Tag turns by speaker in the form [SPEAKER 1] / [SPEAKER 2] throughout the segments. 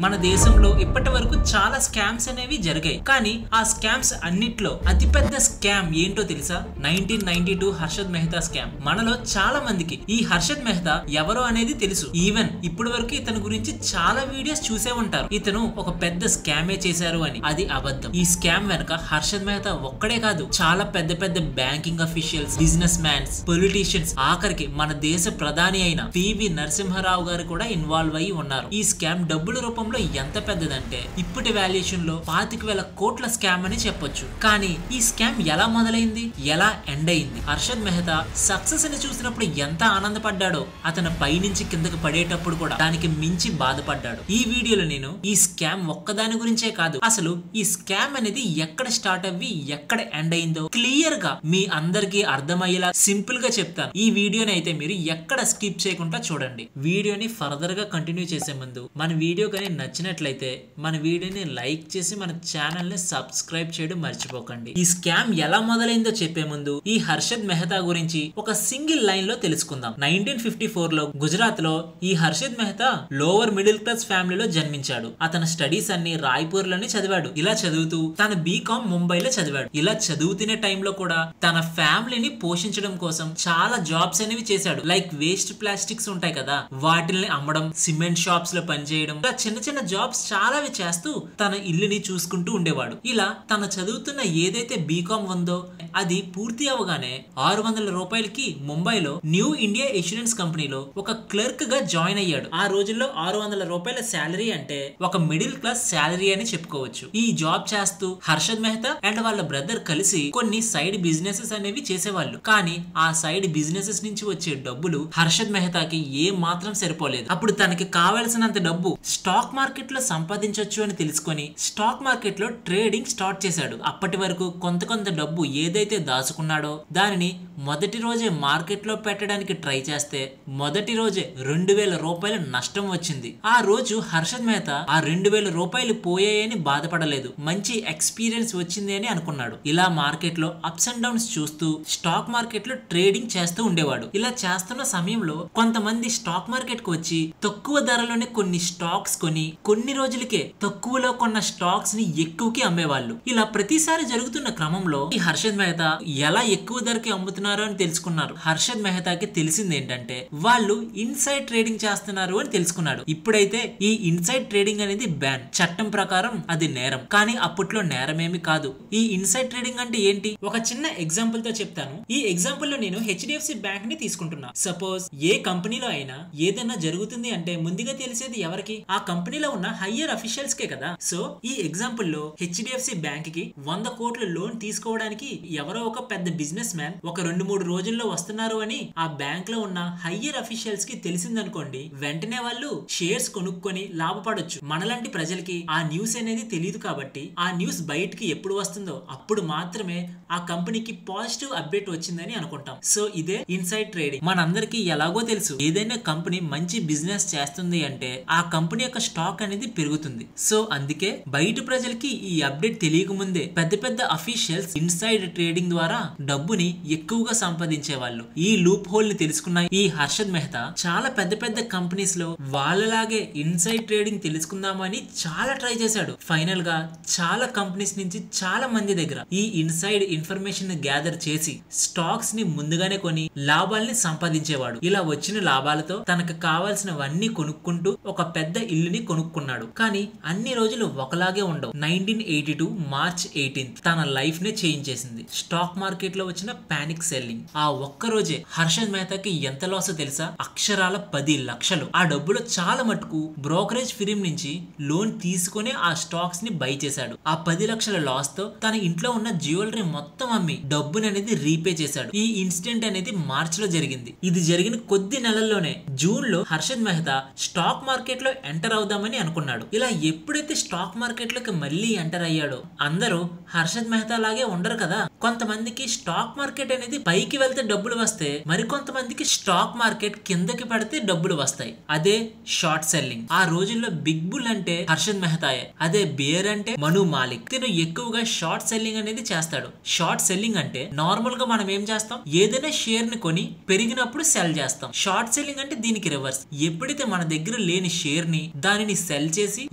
[SPEAKER 1] మన దేశంలో ఇప్పటి వరకు చాలా స్కామ్స్ అనేవి జరిగాయి. కానీ ఆ స్కామ్స్ అన్నిట్లో అతిపెద్ద స్కామ్ ఏంటో తెలుసా? 1992 హర్షద్ మెహతా స్కామ్. మనలో చాలా మందికి ఈ హర్షద్ మెహతా ఎవరో అనేది తెలుసు. ఈవెన్ ఇప్పటి వరకు ఇతని గురించి చాలా వీడియోస్ చూసే ఉంటారు. ఇతను ఒక పెద్ద స్కామే చేశారు అని. అది అబద్ధం. ఈ స్కామ్ వెనక హర్షద్ మెహతా ఒక్కడే కాదు, చాలా పెద్ద పెద్ద banking officials, business mans, politicians, ఆఖరికి మన దేశ ప్రధాని అయిన పివి నరసింహారావు గారు కూడా ఇన్వాల్వ్ అయ్యి ఉన్నారు. ఈ స్కామ్ డబ్బుల రూపంలో ఎంత పెద్దదంటే ఇప్పటి వాల్యుయేషన్ లో 25,000 కోట్ల స్కామ్ అని చెప్పొచ్చు. కానీ ఈ స్కామ్ ఎలా మొదలైంది, ఎలా ఎండ్ అయింది? హర్షద్ మెహతా సక్సెస్ అని చూసినప్పుడు ఎంత ఆనందపడ్డాడో, అతను పైనుంచి కిందకి పడేటప్పుడు కూడా దానికి మించి బాధపడ్డాడు. ఈ వీడియోలో నేను ఈ స్కామ్ ఒక్కదాని గురించే కాదు, అసలు ఈ స్కామ్ అనేది ఎక్కడ స్టార్ట్ అవ్వి ఎక్కడ ఎండ్ అయిందో క్లియర్ గా మీ అందరికీ అర్థమయ్యేలా సింపుల్ గా చెప్తాను. ఈ వీడియోని అయితే మీరు ఎక్కడ స్కిప్ చేయకుండా చూడండి. వీడియోని ఫర్దర్ గా కంటిన్యూ చేసే ముందు మన వీడియో కానీ నచ్చినట్లయితే మన వీడియోని లైక్ చేసి మన ఛానల్ ని సబ్స్క్రైబ్ చేయడం మర్చిపోకండి. ఈ స్కామ్ ఎలా మొదలైందో చెప్పే ముందు ఈ హర్షద్ మెహతా గురించి ఒక సింగిల్ లైన్ లో తెలుసుకుందాం. 1954 లో గుజరాత్ లో ఈ Harshad Mehta lower middle class ఫ్యామిలీలో జన్మించాడు. అతని స్టడీస్ అన్ని రాయ్పూర్ లోనే చదివాడు. ఇలా చదువుతూ తన బీకామ్ ముంబైలో చదివాడు. ఇలా చదువుతున్న టైంలో కూడా తన ఫ్యామిలీని పోషించడం కోసం చాలా జాబ్స్ అనేవి చేశాడు. లైక్ వేస్ట్ ప్లాస్టిక్స్ ఉంటాయి కదా, వాటిని అమ్మడం, సిమెంట్ షాప్స్ లో పనిచేయడం, ఇలా చిన్న చిన్న జాబ్స్ చాలావి చేస్తూ తన ఇల్లుని చూసుకుంటూ ఉండేవాడు. ఇలా తన చదువుతున్న ఏదైతే బీకామ్ ఉందో అది పూర్తి అవగానే 600 రూపాయలకి ముంబైలో న్యూ ఇండియా ఇన్సూరెన్స్ కంపెనీలో ఒక క్లర్క్ గా జాయిన్ అయ్యాడు. ఆ రోజుల్లో 600 రూపాయల శాలరీ అంటే ఒక మిడిల్ క్లాస్ శాలరీ అని చెప్పుకోవచ్చు. ఈ జాబ్ చేస్తూ హర్షద్ మెహతా అండ్ వాళ్ళ బ్రదర్ కలిసి కొన్ని సైడ్ బిజినెసెస్ అనేవి చేసేవాళ్ళు. కానీ ఆ సైడ్ బిజినెసెస్ నుంచి వచ్చే డబ్బులు హర్షద్ మెహతాకి ఏ మాత్రం సరిపోలేదు. అప్పుడు తనకి కావాల్సినంత డబ్బు స్టాక్ మార్కెట్ లో సంపాదించొచ్చు అని తెలుసుకొని స్టాక్ మార్కెట్ లో ట్రేడింగ్ స్టార్ట్ చేశాడు. అప్పటి వరకు కొంత డబ్బు ఏదైతే దాచుకున్నాడో దానిని మొదటి రోజే మార్కెట్ లో పెట్టడానికి ట్రై చేస్తే మొదటి రోజే 2,000 రూపాయలు నష్టం వచ్చింది. ఆ రోజు హర్షద్ మెహతా ఆ 2,000 రూపాయలు పోయాయని బాధపడలేదు, మంచి ఎక్స్పీరియన్స్ వచ్చింది అని అనుకున్నాడు. ఇలా మార్కెట్ లో అప్స్ అండ్ డౌన్స్ చూస్తూ స్టాక్ మార్కెట్ లో ట్రేడింగ్ చేస్తూ ఉండేవాడు. ఇలా చేస్తున్న సమయంలో కొంతమంది స్టాక్ మార్కెట్ కు వచ్చి తక్కువ ధరలోనే కొన్ని స్టాక్స్ కొని కొన్ని రోజులకే తక్కువలో కొన్న స్టాక్స్ ని ఎక్కువకి అమ్మేవాళ్ళు. ఇలా ప్రతిసారి జరుగుతున్న క్రమంలో ఈ హర్షద్ మెహతా ఎలా ఎక్కువ ధరకి అమ్ముతున్నారు అని తెలుసుకున్నారు. హర్షద్ మెహతాకి తెలిసింది ఏంటంటే వాళ్ళు ఇన్సైడ్ ట్రేడింగ్ చేస్తున్నారు అని తెలుసుకున్నాడు. ఇప్పుడైతే ఈ ఇన్సైడ్ ట్రేడింగ్ అనేది బ్యాన్, చట్టం ప్రకారం అది నేరం. కానీ అప్పట్లో నేరమేమి కాదు. ఈ ఇన్సైడ్ ట్రేడింగ్ అంటే ఏంటి? ఒక చిన్న ఎగ్జాంపుల్ తో చెప్తాను. ఈ ఎగ్జాంపుల్ లో నేను హెచ్డిఎఫ్సి బ్యాంక్ ని తీసుకుంటున్నా. సపోజ్ ఏ కంపెనీలో అయినా ఏదైనా జరుగుతుంది అంటే ముందుగా తెలిసేది ఎవరికి? ఆ కంపెనీలో ఉన్న హయ్యర్ అఫీషియల్స్ కే కదా. సో ఈ ఎగ్జాంపుల్ లో హెచ్డిఎఫ్సి బ్యాంక్ కి 100 కోట్ల లోన్ తీసుకోవడానికి ఎవరో ఒక పెద్ద బిజినెస్ మ్యాన్ ఒక 2-3 రోజుల్లో వస్తున్నారు అని ఆ బ్యాంక్ లో ఉన్న హయ్యర్ అఫీషియల్స్ కి తెలిసిందనుకోండి, వెంటనే వాళ్ళు షేర్స్ కొనుక్కొని లాభపడొచ్చు. మనలాంటి ప్రజలకి ఆ న్యూస్ అనేది తెలియదు కాబట్టి ఆ న్యూస్ బయటికి ఎప్పుడు వస్తుందో అప్పుడు మాత్రమే ఆ కంపెనీకి పాజిటివ్ అప్డేట్ వచ్చిందని అనుకుంటాం. సో ఇదే ఇన్సైడ్ ట్రేడింగ్. మనందరికీ ఎలాగో తెలుసు, ఏదైనా కంపెనీ మంచి బిజినెస్ చేస్తుంది అంటే ఆ కంపెనీ యొక్క స్టాక్ అనేది పెరుగుతుంది. సో అందుకే బయట ప్రజలకి ఈ అప్డేట్ తెలియక ముందే పెద్ద పెద్ద అఫీషియల్స్ ఇన్సైడ్ ట్రేడింగ్ ద్వారా డబ్బుని ఎక్కువగా సంపాదించే వాళ్ళు. ఈ లూప్ హోల్ ని తెలుసుకున్న ఈ హర్షద్ మెహతా చాలా పెద్ద పెద్ద కంపెనీస్ లో వాళ్ళలాగే ఇన్సైడ్ ట్రేడింగ్ తెలుసుకుందామని చాలా ట్రై చేశాడు. ఫైనల్ గా చాలా కంపెనీస్ నుంచి చాలా మంది దగ్గర ఈ ఇన్సైడ్ ఇన్ఫర్మేషన్ ని గ్యాదర్ చేసి స్టాక్స్ ని ముందుగానే కొని లాభాలని సంపాదించేవాడు. ఇలా వచ్చిన లాభాలతో తనకు కావాల్సినవన్నీ కొనుక్కుంటూ ఒక పెద్ద ఇల్లుని కొనుక్కున్నాడు. కానీ అన్ని రోజులు ఒకలాగే ఉండవు. 1982 మార్చ్ 18 తన లైఫ్ నే చేంజ్ చేసింది. స్టాక్ మార్కెట్ లో వచ్చిన పానిక్ సెల్లింగ్. ఆ ఒక్క రోజే హర్షద్ మెహతాకి ఎంత లాస్ తెలుసా? అక్షరాల 10 లక్షలు. ఆ డబ్బులో చాలా మటుకు బ్రోకరేజ్ ఫిరిం నుంచి లోన్ తీసుకునే ఆ స్టాక్స్ ని బై చేశాడు. ఆ 10 లక్షల లాస్ తో తన ఇంట్లో ఉన్న జ్యువెలరీ మొత్తం అమ్మి డబ్బుని అనేది రీపే చేశాడు. ఈ ఇన్సిడెంట్ అనేది మార్చ్ లో జరిగింది. ఇది జరిగిన కొద్ది నెలల్లోనే జూన్ లో హర్షద్ మెహతా స్టాక్ మార్కెట్ లో ఎంటర్ అవుదామని అనుకున్నాడు. ఇలా ఎప్పుడైతే స్టాక్ మార్కెట్ లోకి మళ్ళీ ఎంటర్ అయ్యాడో అందరూ హర్షద్ మెహతా లాగే ఉండరు కదా. కొంతమందికి స్టాక్ మార్కెట్ అనేది పైకి వెళ్తే డబ్బులు వస్తే, మరికొంతమందికి స్టాక్ మార్కెట్ కిందకి పడితే డబ్బులు వస్తాయి. అదే షార్ట్ సెల్లింగ్. ఆ రోజుల్లో బిగ్ బుల్ అంటే హర్షద్ మెహతాయే, అదే బేర్ అంటే మను మాలిక్. తిను ఎక్కువగా షార్ట్ సెల్లింగ్ అనేది చేస్తాడు. షార్ట్ సెల్లింగ్ అంటే నార్మల్ గా మనం ఏం చేస్తాం, ఏదైనా షేర్ ని కొని పెరిగినప్పుడు సెల్ చేస్తాం. షార్ట్ సెల్లింగ్ అంటే దీనికి రివర్స్. ఎప్పుడైతే మన దగ్గర లేని షేర్ ని దాని దానిని సెల్ చేసి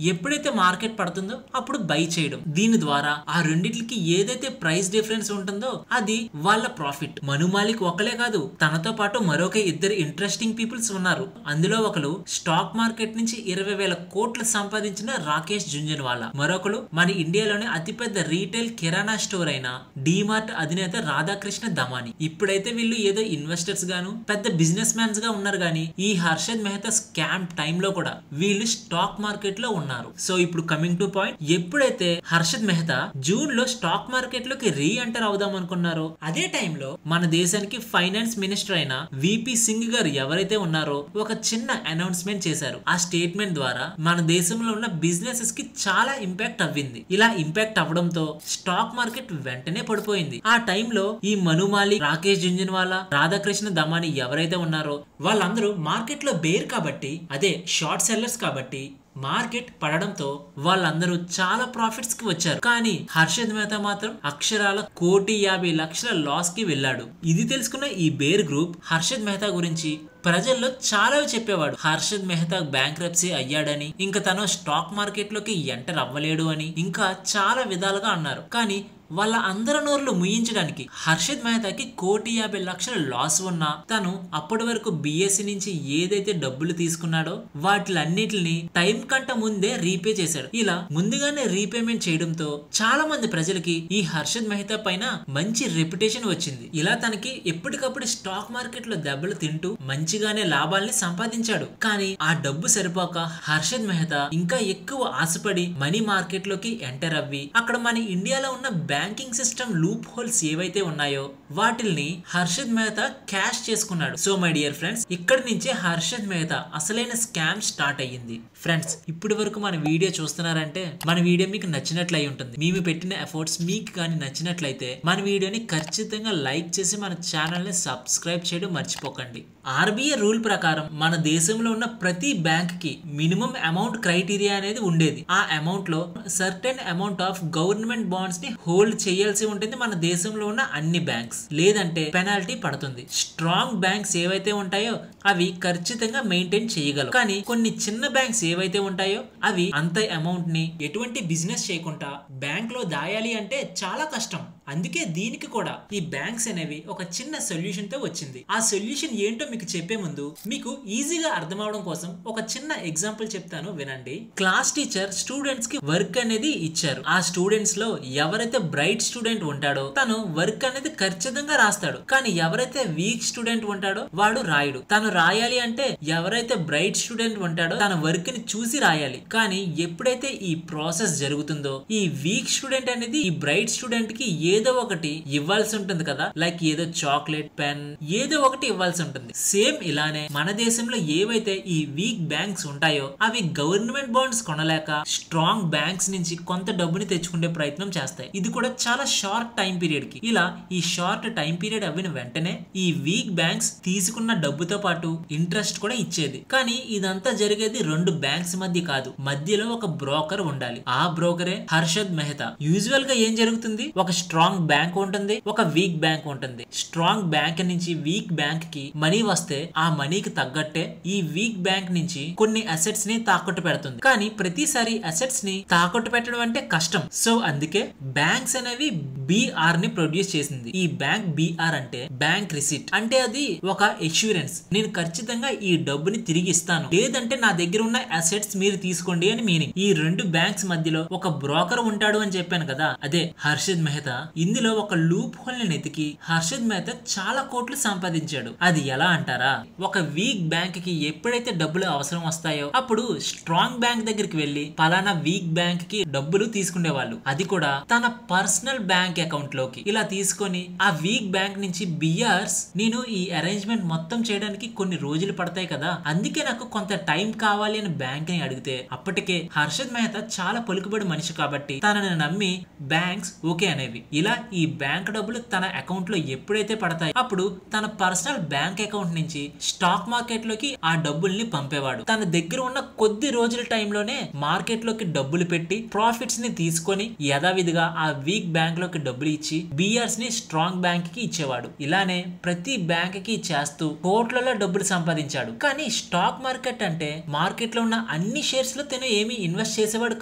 [SPEAKER 1] ఎప్పుడైతే మార్కెట్ పడుతుందో అప్పుడు బై చేయడం. దీని ద్వారా ఆ రెండిటికి ఏదైతే ప్రైస్ డిఫరెన్స్ ఉంటుందో అది వాళ్ళ ప్రాఫిట్. మను మాలిక్ ఒకలే కాదు, తనతో పాటు మరొక ఇద్దరు ఇంట్రెస్టింగ్ పీపుల్స్ ఉన్నారు. అందులో ఒకరు స్టాక్ మార్కెట్ నుంచి 20,000 కోట్లు సంపాదించిన రాకేష్ జుంజన్వాలా, మరొకరు మన ఇండియాలోనే అతిపెద్ద రీటైల్ కిరాణా స్టోర్ అయిన డీమార్ట్ అధినేత రాధాకృష్ణ దమాని. ఇప్పుడైతే వీళ్ళు ఏదో ఇన్వెస్టర్స్ గాను పెద్ద బిజినెస్ మ్యాన్స్ గా ఉన్నారు గానీ ఈ హర్షద్ మెహతా స్కామ్ టైమ్ లో కూడా వీళ్ళు స్టాక్ మార్కెట్ లో ఉన్నారు. సో ఇప్పుడు కమింగ్ టు పాయింట్, ఎప్పుడైతే హర్షద్ మెహతా జూన్ లో స్టాక్ మార్కెట్ లోకి రీ ఎంటర్ అవుదాం అనుకున్నారో అదే టైంలో మన దేశానికి ఫైనాన్స్ మినిస్టర్ అయిన విపి సింగ్ గారు ఎవరైతే ఉన్నారో ఒక చిన్న అనౌన్స్మెంట్ చేశారు. ఆ స్టేట్మెంట్ ద్వారా మన దేశంలో ఉన్న బిజినెసెస్ కి చాలా ఇంపాక్ట్ అవ్వింది. ఇలా ఇంపాక్ట్ అవ్వడంతో స్టాక్ మార్కెట్ వెంటనే పడిపోయింది. ఆ టైంలో ఈ మను మాలిక్, రాకేష్ జుంజన్వాలా, రాధాకృష్ణ దమాని ఎవరైతే ఉన్నారో వాళ్ళందరూ మార్కెట్ లో బేర్ కాబట్టి, అదే షార్ట్ సెల్లర్స్ కాబట్టి మార్కెట్ పడడంతో వాళ్ళందరూ చాలా ప్రాఫిట్స్ కి వచ్చారు. కానీ హర్షద్ మెహతా మాత్రం అక్షరాల 1,50,00,000 లాస్ కి వెళ్ళాడు. ఇది తెలుసుకున్న ఈ బేర్ గ్రూప్ హర్షద్ మెహతా గురించి ప్రజల్లో చాలా చెప్పేవాడు. హర్షద్ మెహతా బ్యాంక్రప్సీ అయ్యాడని, ఇంకా తను స్టాక్ మార్కెట్ లోకి ఎంటర్ అవ్వలేడు అని ఇంకా చాలా విధాలుగా అన్నారు. కానీ వాళ్ళ అందరి నోర్లు ముయించడానికి హర్షద్ మెహతాకి 1,50,00,000 లాస్ ఉన్నా తను అప్పటి వరకు బిఎస్సి నుంచి ఏదైతే డబ్బులు తీసుకున్నాడో వాటిలన్నిటిని టైం కంట ముందే రీపే చేశాడు. ఇలా ముందుగానే రీపేమెంట్ చేయడంతో చాలా మంది ప్రజలకి ఈ హర్షద్ మెహతా పైన మంచి రెప్యుటేషన్ వచ్చింది. ఇలా తనకి ఎప్పటికప్పుడు స్టాక్ మార్కెట్ లో దెబ్బలు తింటూ మంచిగానే లాభాల్ని సంపాదించాడు. కానీ ఆ డబ్బు సరిపోక హర్షద్ మెహతా ఇంకా ఎక్కువ ఆశపడి మనీ మార్కెట్ లోకి ఎంటర్ అవ్వి అక్కడ మన ఇండియాలో ఉన్న బ్యాంకింగ్ సిస్టమ్ లూప్ హోల్స్ ఏవైతే ఉన్నాయో వాటిల్ని హర్షద్ మెహతా క్యాష్ చేసుకున్నాడు. సో మై డియర్ ఫ్రెండ్స్, ఇక్కడి నుంచే హర్షద్ మెహతా అసలైన స్కామ్ స్టార్ట్ అయ్యింది. ఫ్రెండ్స్, ఇప్పటి వరకు మన వీడియో చూస్తున్నారంటే మన వీడియో మీకు నచ్చినట్లయి ఉంటుంది. మేము పెట్టిన ఎఫర్ట్స్ మీకు కానీ నచ్చినట్లయితే మన వీడియోని ఖచ్చితంగా లైక్ చేసి మన ఛానల్ ని సబ్స్క్రైబ్ చేయడం మర్చిపోకండి. ఆర్బీఐ రూల్ ప్రకారం మన దేశంలో ఉన్న ప్రతి బ్యాంక్ కి మినిమం అమౌంట్ క్రైటీరియా అనేది ఉండేది. ఆ అమౌంట్ లో certain amount of government bonds ని హోల్డ్ చేయాల్సి ఉంటుంది మన దేశంలో ఉన్న అన్ని బ్యాంక్స్, లేదంటే పెనాల్టీ పడుతుంది. స్ట్రాంగ్ బ్యాంక్స్ ఏవైతే ఉంటాయో అవి ఖచ్చితంగా మెయింటైన్ చేయగలవు. కానీ కొన్ని చిన్న బ్యాంక్స్ ఏవైతే ఉంటాయో అవి అంత అమౌంట్ ని ఎటువంటి బిజినెస్ చేయకుండా బ్యాంక్ లో దాయాలి అంటే చాలా కష్టం. అందుకే దీనికి కూడా ఈ బ్యాంక్స్ అనేవి ఒక చిన్న సొల్యూషన్ తో వచ్చింది. ఆ సొల్యూషన్ ఏంటో మీకు చెప్పే ముందు మీకు ఈజీగా అర్థం అవడం కోసం ఒక చిన్న ఎగ్జాంపుల్ చెప్తాను, వినండి. క్లాస్ టీచర్ స్టూడెంట్స్ కి వర్క్ అనేది ఇచ్చారు. ఆ స్టూడెంట్స్ లో ఎవరైతే బ్రైట్ స్టూడెంట్ ఉంటాడో తను వర్క్ అనేది ఖచ్చితంగా రాస్తాడు. కానీ ఎవరైతే వీక్ స్టూడెంట్ ఉంటాడో వాడు రాయడు. తను రాయాలి అంటే ఎవరైతే బ్రైట్ స్టూడెంట్ ఉంటాడో తన వర్క్ ని చూసి రాయాలి. కానీ ఎప్పుడైతే ఈ ప్రాసెస్ జరుగుతుందో ఈ వీక్ స్టూడెంట్ అనేది ఈ బ్రైట్ స్టూడెంట్ కి ఏదో ఒకటి ఇవ్వాల్సి ఉంటుంది కదా, లైక్ ఏదో చాక్లెట్, పెన్, ఏదో ఒకటి ఇవ్వాల్సి ఉంటుంది. సేమ్ ఇలానే మన దేశంలో ఏవైతే ఈ వీక్ బ్యాంక్స్ ఉంటాయో అవి గవర్నమెంట్ బాండ్స్ కొనలేక స్ట్రాంగ్ బ్యాంక్స్ నుంచి కొంత డబ్బుని తెచ్చుకునే ప్రయత్నం చేస్తాయి. ఇది కూడా చాలా షార్ట్ టైం పీరియడ్ కి. ఇలా ఈ షార్ట్ టైం పీరియడ్ అవ్విన వెంటనే ఈ వీక్ బ్యాంక్స్ తీసుకున్న డబ్బుతో పాటు ఇంట్రెస్ట్ కూడా ఇచ్చేది. కానీ ఇదంతా జరిగేది రెండు బ్యాంక్స్ మధ్య కాదు, మధ్యలో ఒక బ్రోకర్ ఉండాలి. ఆ బ్రోకరే హర్షద్ మెహతా. యూజువల్ గా ఏం జరుగుతుంది, ఒక స్ట్రాంగ్ బ్యాంక్ ఉంటుంది, ఒక వీక్ బ్యాంక్ ఉంటుంది. స్ట్రాంగ్ బ్యాంక్ నుంచి వీక్ బ్యాంక్ కి మనీ వస్తే ఆ మనీకి తగ్గట్టే ఈ వీక్ బ్యాంక్ నుంచి కొన్ని అసెట్స్ ని తాకట్టు పెడుతుంది. కానీ ప్రతిసారి అసెట్స్ ని తాకట్టు పెట్టడం అంటే కష్టం. సో అందుకే బ్యాంక్స్ అనేవి బిఆర్ ని ప్రొడ్యూస్ చేసింది. ఈ బ్యాంక్ బిఆర్ అంటే బ్యాంక్ రిసిట్, అంటే అది ఒక ఎష్యూరెన్స్. నేను ఖచ్చితంగా ఈ డబ్బుని తిరిగి ఇస్తాను, లేదంటే నా దగ్గర ఉన్న అసెట్స్ మీరు తీసుకోండి అని మీనింగ్. ఈ రెండు బ్యాంక్స్ మధ్యలో ఒక బ్రోకర్ ఉంటాడు అని చెప్పాను కదా, అదే హర్షద్ మెహతా. ఇందులో ఒక లూప్ హోల్ ని వెతికి హర్షద్ మెహతా చాలా కోట్లు సంపాదించాడు. అది ఎలా అంటారా, ఒక వీక్ బ్యాంక్ కి ఎప్పుడైతే డబ్బులు అవసరం వస్తాయో అప్పుడు స్ట్రాంగ్ బ్యాంక్ దగ్గరికి వెళ్లి పలానా వీక్ బ్యాంక్ కి డబ్బులు తీసుకునేవాళ్ళు. అది కూడా తన పర్సనల్ బ్యాంక్ అకౌంట్ లోకి. ఇలా తీసుకొని ఆ వీక్ బ్యాంక్ నుంచి బిఆర్స్, నేను ఈ అరేంజ్మెంట్ మొత్తం చేయడానికి కొన్ని రోజులు పడతాయి కదా, అందుకే నాకు కొంత టైం కావాలి అని బ్యాంక్ ని అడిగితే అప్పటికే హర్షద్ మెహతా చాలా పలుకుబడి మనిషి కాబట్టి తనని నమ్మి బ్యాంక్స్ ఓకే అనేవి. ఇలా ఈ బ్యాంక్ డబ్బులు తన అకౌంట్ లో ఎప్పుడైతే పడతాయి అప్పుడు తన పర్సనల్ బ్యాంక్ అకౌంట్ నుంచి స్టాక్ మార్కెట్ లోకి ఆ డబ్బుల్ని పంపేవాడు. తన దగ్గర ఉన్న కొద్ది రోజుల టైంలోనే మార్కెట్ లోకి డబ్బులు పెట్టి ప్రాఫిట్స్ ని తీసుకొని యథావిధిగా ఆ వీక్ బ్యాంక్ లోకి డబ్బులు ఇచ్చి బిఆర్స్ ని స్ట్రాంగ్ బ్యాంక్ కి ఇచ్చేవాడు. ఇలానే ప్రతి బ్యాంక్ కి చేస్తూ కోట్లలో డబ్బులు సంపాదించాడు. కానీ స్టాక్ మార్కెట్ అంటే మార్కెట్ లో ఉన్న అన్ని షేర్స్ లో తను ఏమీ ఇన్వెస్ట్ చేసేవాడు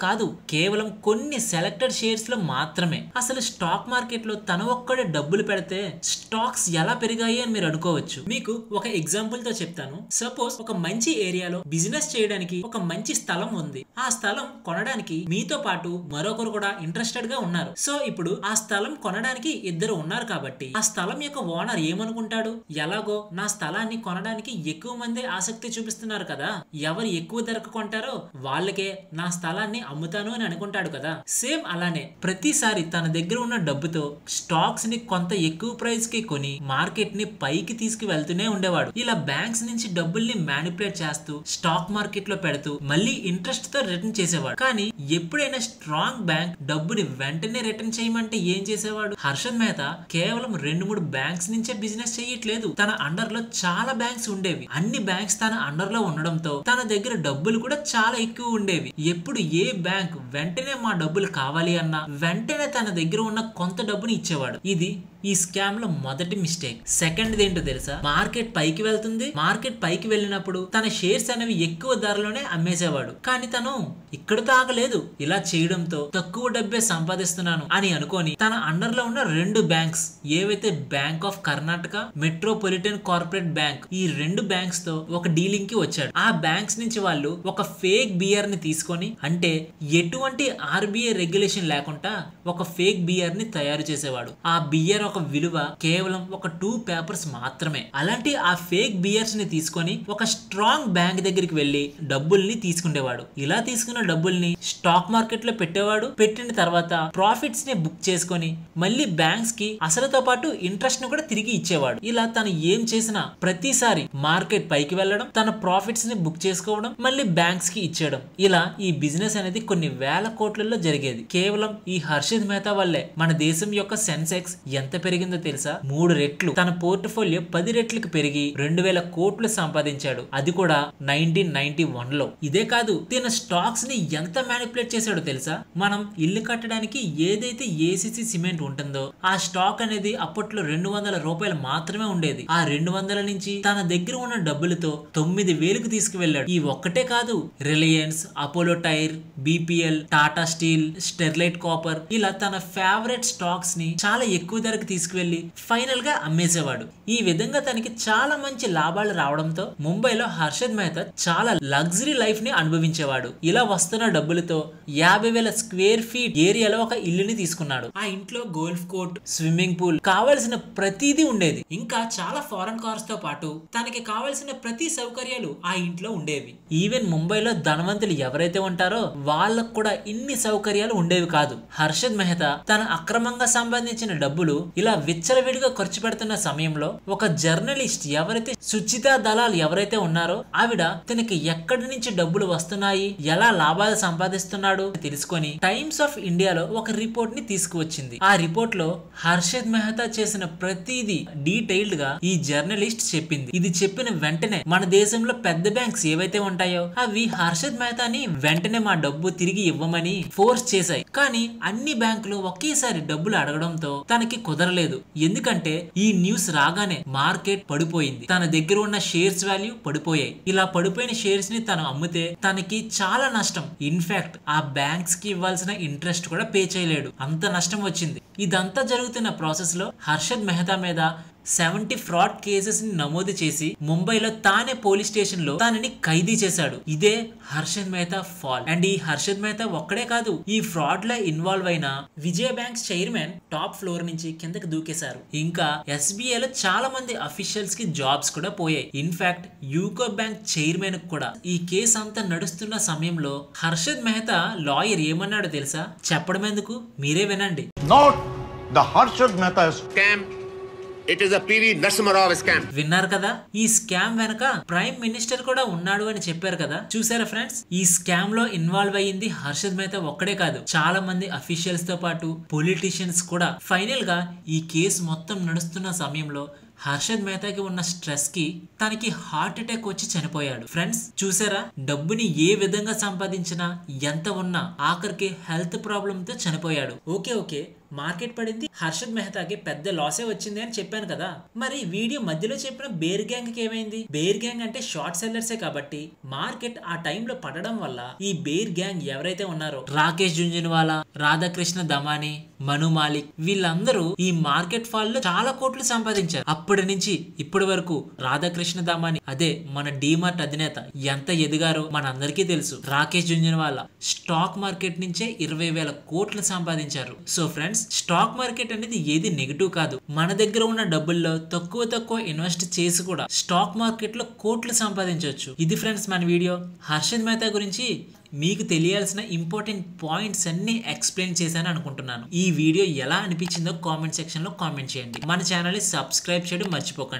[SPEAKER 1] కాదు. కేవలం కొన్ని సెలెక్టెడ్ షేర్స్ లో మాత్రమే. అసలు స్టాక్ మార్కెట్ లో తన ఒక్కడే డబ్బులు పెడితే స్టాక్స్ ఎలా పెరిగాయి అని మీరు అనుకోవచ్చు. మీకు ఒక ఎగ్జాంపుల్ తో చెప్తాను. సపోజ్ ఒక మంచి ఏరియాలో బిజినెస్ చేయడానికి ఒక మంచి స్థలం ఉంది. ఆ స్థలం కొనడానికి మీతో పాటు మరొకరు కూడా ఇంట్రెస్టెడ్ గా ఉన్నారు. సో ఇప్పుడు ఆ స్థలం కొనడానికి ఇద్దరు ఉన్నారు కాబట్టి ఆ స్థలం యొక్క ఓనర్ ఏమనుకుంటాడు, ఎలాగో నా స్థలాన్ని కొనడానికి ఎక్కువ మంది ఆసక్తి చూపిస్తున్నారు కదా, ఎవరు ఎక్కువ ధరకు కొంటారో వాళ్ళకే నా స్థలాన్ని అమ్ముతాను అని అనుకుంటాడు కదా. సేమ్ అలానే ప్రతిసారి తన దగ్గర ఉన్న డబ్బుతో స్టాక్స్ ని కొంత ఎక్కువ ప్రైస్ కి కొని మార్కెట్ ని పైకి తీసుకు వెళ్తూనే ఉండేవాడు. ఇలా బ్యాంక్స్ నుంచి డబ్బుల్ని మ్యానిపులేట్ చేస్తూ స్టాక్ మార్కెట్ లో పెడుతూ మళ్ళీ ఇంట్రెస్ట్ తో రిటర్న్ చేసేవాడు. కానీ ఎప్పుడైనా స్ట్రాంగ్ బ్యాంక్ డబ్బుని వెంటనే రిటర్న్ చేయమంటే ఏం చేసేవాడు? హర్షద్ మెహతా కేవలం 2-3 బ్యాంక్స్ నుంచే బిజినెస్ చేయట్లేదు. తన అండర్ లో చాలా బ్యాంక్స్ ఉండేవి. అన్ని బ్యాంక్స్ తన అండర్ లో ఉండడంతో తన దగ్గర డబ్బులు కూడా చాలా ఎక్కువ ఉండేవి. ఎప్పుడు ఏ బ్యాంక్ వెంటనే మా డబ్బులు కావాలి అన్నా వెంటనే తన దగ్గర ఉన్న కొంత డబ్బుని ఇచ్చేవాడు. ఇది ఈ స్కామ్ లో మొదటి మిస్టేక్. సెకండ్ ఏంటో తెలుసా? మార్కెట్ పైకి వెళ్తుంది. మార్కెట్ పైకి వెళ్ళినప్పుడు తన షేర్స్ అనేవి ఎక్కువ ధరలోనే అమ్మేసేవాడు. కానీ తను ఇక్కడతో ఆగలేదు. ఇలా చేయడంతో తక్కువ డబ్బే సంపాదిస్తున్నాను అని అనుకొని తన అండర్ లో ఉన్న 2 బ్యాంక్స్ ఏవైతే bank of Karnataka, metropolitan corporate bank, ఈ 2 బ్యాంక్స్ తో ఒక డీలింగ్ కి వచ్చాడు. ఆ బ్యాంక్స్ నుంచి వాళ్ళు ఒక ఫేక్ బిఆర్ ని తీసుకొని, అంటే ఎటువంటి ఆర్బీఐ రెగ్యులేషన్ లేకుండా ఒక ఫేక్ బిఆర్ ని తయారు చేసేవాడు. ఆ బిఆర్ ఒక విలువ కేవలం ఒక 2 పేపర్స్ మాత్రమే. అలాంటి ఆ ఫేక్ బియర్స్ ని తీసుకొని ఒక స్ట్రాంగ్ బ్యాంక్ దగ్గరికి వెళ్లి డబ్బుల్ని తీసుకునేవాడు. ఇలా తీసుకున్న డబ్బుల్ని స్టాక్ మార్కెట్ లో పెట్టేవాడు. పెట్టిన తర్వాత ప్రాఫిట్స్ ని బుక్ చేసుకొని మళ్ళీ బ్యాంక్స్ కి అసలుతో పాటు ఇంట్రెస్ట్ ని కూడా తిరిగి ఇచ్చేవాడు. ఇలా తను ఏం చేసినా ప్రతిసారి మార్కెట్ పైకి వెళ్ళడం, తన ప్రాఫిట్స్ ని బుక్ చేసుకోవడం, మళ్ళీ బ్యాంక్స్ కి ఇచ్చేయడం. ఇలా ఈ బిజినెస్ అనేది కొన్ని వేల కోట్లలో జరిగేది. కేవలం ఈ హర్షద్ మెహతా వల్లే మన దేశం యొక్క సెన్సెక్స్ ఎంత పెరిగిందో తెలుసా? 3 రెట్లు. తన పోర్ట్ఫోలియో 10 రెట్లకు పెరిగి 2000 కోట్లు సంపాదించాడు. అది కూడా 1991 లో. ఇదే కాదు, తన స్టాక్స్ ని ఎంత మ్యానిపులేట్ చేశాడో తెలుసా? మనం ఇల్లు కట్టడానికి ఏదైతే ఏసీసీ సిమెంట్ ఉంటుందో ఆ స్టాక్ అనేది అప్పట్లో 200 రూపాయలు మాత్రమే ఉండేది. ఆ 200 నుంచి తన దగ్గర ఉన్న డబ్బులతో 9000కు తీసుకువెళ్ళాడు. ఈ ఒక్కటే కాదు, Reliance, Apollo tyre, BPL, Tata steel, Sterlite copper, ఇలా తన ఫేవరెట్ స్టాక్స్ ని చాలా ఎక్కువ ధరకు తీసుకువెళ్లి ఫైనల్ గా అమ్మేసేవాడు. ఈ విధంగా తనకి చాలా మంచి లాభాలు రావడంతో ముంబైలో హర్షద్ మెహతా చాలా లగ్జరీ లైఫ్ ని అనుభవించేవాడు. ఇలా వస్తున్న డబ్బులతో 50,000 స్క్వేర్ ఫీట్ ఏరియాలో ఒక ఇల్లుని తీసుకున్నాడు. ఆ ఇంట్లో గోల్ఫ్ కోర్ట్, స్విమ్మింగ్ పూల్, కావలసిన ప్రతిదీ ఉండేది. ఇంకా చాలా ఫారెన్ కార్స్ తో పాటు తనకి కావలసిన ప్రతి సౌకర్యాలు ఆ ఇంట్లో ఉండేవి. ఈవెన్ ముంబైలో ధనవంతులు ఎవరైతే ఉంటారో వాళ్ళకు కూడా ఇన్ని సౌకర్యాలు ఉండేవి కాదు. హర్షద్ మెహతా తన అక్రమంగా సంబంధించిన డబ్బులు ఇలా విచ్చలవిడిగా ఖర్చు పెడుతున్న సమయంలో ఒక జర్నలిస్ట్ ఎవరైతే సుచితా దలాల్ ఎవరైతే ఉన్నారో ఆవిడ తనకి ఎక్కడి నుంచి డబ్బులు వస్తున్నాయి, ఎలా లాభాలు సంపాదిస్తున్నాడు తెలుసుకొని టైమ్స్ ఆఫ్ ఇండియాలో ఒక రిపోర్ట్ ని తీసుకువచ్చింది. ఆ రిపోర్ట్ లో హర్షద్ మెహతా చేసిన ప్రతిదీ డీటెయిల్డ్ గా ఈ జర్నలిస్ట్ చెప్పింది. ఇది చెప్పిన వెంటనే మన దేశంలో పెద్ద బ్యాంక్స్ ఏవైతే ఉంటాయో అవి హర్షద్ మెహతాని వెంటనే మా డబ్బు తిరిగి ఇవ్వమని ఫోర్స్ చేశాయి. కానీ అన్ని బ్యాంకులు ఒకేసారి డబ్బులు అడగడంతో తనకి కుదరలేదు. ఎందుకంటే ఈ న్యూస్ రాగానే మార్కెట్ పడిపోయింది. తన దగ్గర ఉన్న షేర్స్ వాల్యూ పడిపోయాయి. ఇలా పడిపోయిన షేర్స్ ని తను అమ్మితే తనకి చాలా నష్టం. ఇన్ఫాక్ట్ ఆ బ్యాంక్స్ కి ఇవ్వాల్సిన ఇంట్రెస్ట్ కూడా పే చేయలేడు. అంత నష్టం వచ్చింది. ఇదంతా జరుగుతున్న ప్రాసెస్ లో హర్షద్ మెహతా మీద 70 ఫ్రాడ్ కేసెస్ ని నమోదు చేసి ముంబైలో తానే పోలీస్ స్టేషన్ లో తనని ఖైదీ చేశాడు. ఇదే హర్షద్ మెహతా ఫాల్. అండ్ ఈ హర్షద్ మెహతా ఒక్కడే కాదు, ఈ ఫ్రాడ్ లో ఇన్వాల్వ్ అయిన విజయ బ్యాంక్స్ చైర్మన్ టాప్ ఫ్లోర్ నుంచి కిందకి దూకేశారు. ఇంకా ఎస్బీఐ లో చాలా మంది అఫీషియల్స్ కి జాబ్స్ కూడా పోయాయి. ఇన్ఫాక్ట్ యూకో బ్యాంక్ చైర్మన్ కూడా. ఈ కేసు అంతా నడుస్తున్న సమయంలో హర్షద్ మెహతా లాయర్ ఏమన్నాడో తెలుసా? చెప్పడం ఎందుకు, మీరే వినండి.
[SPEAKER 2] Not the Harshad Mehta scam,
[SPEAKER 3] It is a PV Narasimha Rao scam.
[SPEAKER 1] విన్నారు కదా, ఈ స్కామ్ వెనక ప్రైమ్ మినిస్టర్ కూడా ఉన్నాడు అని చెప్పారు కదా. చూసారా ఫ్రెండ్స్, ఈ స్కామ్ లో ఇన్వాల్వ్ అయ్యింది హర్షద్ మెహతా ఒక్కడే కాదు, చాలా మంది అఫీషియల్స్ తో పాటు పొలిటీషియన్స్ కూడా. ఫైనల్ గా ఈ కేసు మొత్తం నడుస్తున్న సమయంలో హర్షద్ మెహతాకి ఉన్న స్ట్రెస్ కి తనకి హార్ట్ అటాక్ వచ్చి చనిపోయాడు. ఫ్రెండ్స్ చూసారా, డబ్బుని ఏ విధంగా సంపాదించినా ఎంత ఉన్నా ఆఖరికి హెల్త్ ప్రాబ్లమ్ తో చనిపోయాడు. ఓకే మార్కెట్ పడింది, హర్షద్ మెహతాకి పెద్ద లాసే వచ్చింది అని చెప్పాను కదా. మరి వీడియో మధ్యలో చెప్పిన బేర్ గ్యాంగ్ కి ఏమైంది? బేర్ గ్యాంగ్ అంటే షార్ట్ సెల్లర్సే కాబట్టి మార్కెట్ ఆ టైంలో పడడం వల్ల ఈ బేర్ గ్యాంగ్ ఎవరైతే ఉన్నారో రాకేష్ జుంజునవాలా, రాధాకృష్ణ దమాని, మను మాలిక్ వీళ్ళందరూ ఈ మార్కెట్ ఫాల్ లో చాలా కోట్లు సంపాదించారు. అప్పటి నుంచి ఇప్పటి వరకు రాధాకృష్ణ దమాని అదే మన డీమార్ట్ అధినేత ఎంత ఎదిగారో మనందరికీ తెలుసు. రాకేష్ జుంజునవాలా స్టాక్ మార్కెట్ నుంచే 20,000 కోట్లు సంపాదించారు. సో ఫ్రెండ్స్, స్టాక్ మార్కెట్ అనేది ఏది నెగిటివ్ కాదు. మన దగ్గర ఉన్న డబ్బుల్లో తక్కువ ఇన్వెస్ట్ చేసి కూడా స్టాక్ మార్కెట్ లో కోట్లు సంపాదించవచ్చు. ఇది ఫ్రెండ్స్ మన వీడియో. హర్షద్ మెహతా గురించి మీకు తెలియాల్సిన ఇంపార్టెంట్ పాయింట్స్ అన్ని ఎక్స్ప్లెయిన్ చేశాను అనుకుంటున్నాను. ఈ వీడియో ఎలా అనిపించిందో కామెంట్ సెక్షన్ లో కామెంట్ చేయండి. మన ఛానల్ ని సబ్స్క్రైబ్ చేయడం మర్చిపోకండి.